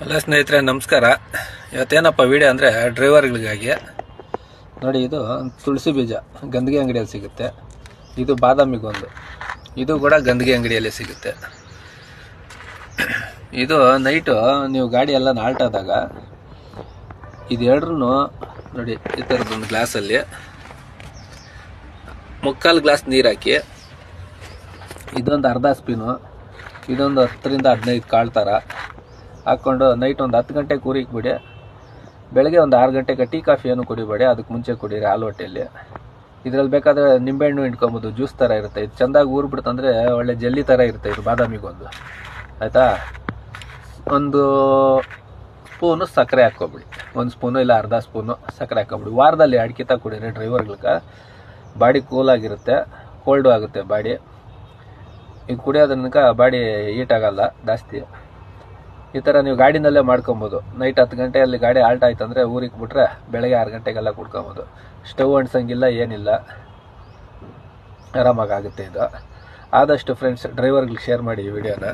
ಎಲ್ಲ ಸ್ನೇಹಿತರೆ ನಮಸ್ಕಾರ. ಇವತ್ತೇನಪ್ಪ ವಿಡಿಯೋ ಅಂದರೆ ಡ್ರೈವರ್ಗಳಿಗಾಗಿ ನೋಡಿ. ಇದು ತುಳಸಿ ಬೀಜ ಗಂದಿಗೆ ಅಂಗಡಿಯಲ್ಲಿ ಸಿಗುತ್ತೆ. ಇದು ಬಾದಾಮಿಗೊಂದು, ಇದು ಕೂಡ ಗಂದಿಗೆ ಅಂಗಡಿಯಲ್ಲಿ ಸಿಗುತ್ತೆ. ಇದು ನೈಟು ನೀವು ಗಾಡಿ ಎಲ್ಲ ನಾಲ್ಟ್ ಆದಾಗ ಇದೆರಡ್ರೂ ನೋಡಿ ಈ ಥರದೊಂದು ಗ್ಲಾಸಲ್ಲಿ ಮುಕ್ಕಾಲು ಗ್ಲಾಸ್ ನೀರು ಹಾಕಿ, ಇದೊಂದು ಅರ್ಧ ಸ್ಪೀನು, ಇದೊಂದು 10 ರಿಂದ 15 ಕಾಳು ಥರ ಹಾಕ್ಕೊಂಡು ನೈಟ್ ಒಂದು 10 ಗಂಟೆಗೆ ಕೂರಿಕ್ಬಿಡಿ. ಬೆಳಗ್ಗೆ ಒಂದು 6 ಗಂಟೆಗೆ ಟೀ ಕಾಫಿ ಏನು ಕುಡಿಬೇಡಿ, ಅದಕ್ಕೆ ಮುಂಚೆ ಕುಡೀರಿ ಹಾಲು ಹೊಟ್ಟೆಯಲ್ಲಿ. ಇದರಲ್ಲಿ ಬೇಕಾದರೆ ನಿಂಬೆಹಣ್ಣು ಹಿಂಡ್ಕೊಬೋದು, ಜ್ಯೂಸ್ ಥರ ಇರುತ್ತೆ. ಇದು ಚೆಂದಾಗಿ ಊರ್ಬಿಡ್ತಂದರೆ ಒಳ್ಳೆ ಜಲ್ಲಿ ಥರ ಇರುತ್ತೆ. ಇದು ಬಾದಾಮಿಗೊಂದು ಆಯಿತಾ. ಒಂದು ಸ್ಪೂನು ಸಕ್ಕರೆ ಹಾಕ್ಕೊಬಿಡಿ, 1 ಸ್ಪೂನು ಇಲ್ಲ ಅರ್ಧ ಸ್ಪೂನು ಸಕ್ಕರೆ ಹಾಕ್ಕೊಬಿಡಿ. ವಾರದಲ್ಲಿ 2 ಕಿತ ಕುಡೀರಿ. ಡ್ರೈವರ್ಗಳಿಗೆ ಬಾಡಿ ಕೂಲಾಗಿರುತ್ತೆ, ಕೋಲ್ಡು ಆಗುತ್ತೆ ಬಾಡಿ. ಇದು ಕುಡಿಯೋದ್ರನಕ ಬಾಡಿ ಹೀಟ್ ಆಗಲ್ಲ ಜಾಸ್ತಿ. ಈ ಥರ ನೀವು ಗಾಡಿನಲ್ಲೇ ಮಾಡ್ಕೊಬೋದು. ನೈಟ್ 10 ಗಂಟೆಯಲ್ಲಿ ಗಾಡಿ ಆಲ್ಟ್ ಆಯ್ತು ಅಂದರೆ ಊರಿಗೆ ಬಿಟ್ರೆ ಬೆಳಗ್ಗೆ 6 ಗಂಟೆಗೆಲ್ಲ ಕುಡ್ಕೊಬೋದು. ಸ್ಟವ್ ಅಂಟ್ಸಂಗಿಲ್ಲ, ಏನಿಲ್ಲ, ಆರಾಮಾಗುತ್ತೆ ಇದು. ಆದಷ್ಟು ಫ್ರೆಂಡ್ಸ್ ಡ್ರೈವರ್ಗಳಿಗೆ ಶೇರ್ ಮಾಡಿ ಈ ವಿಡಿಯೋನ.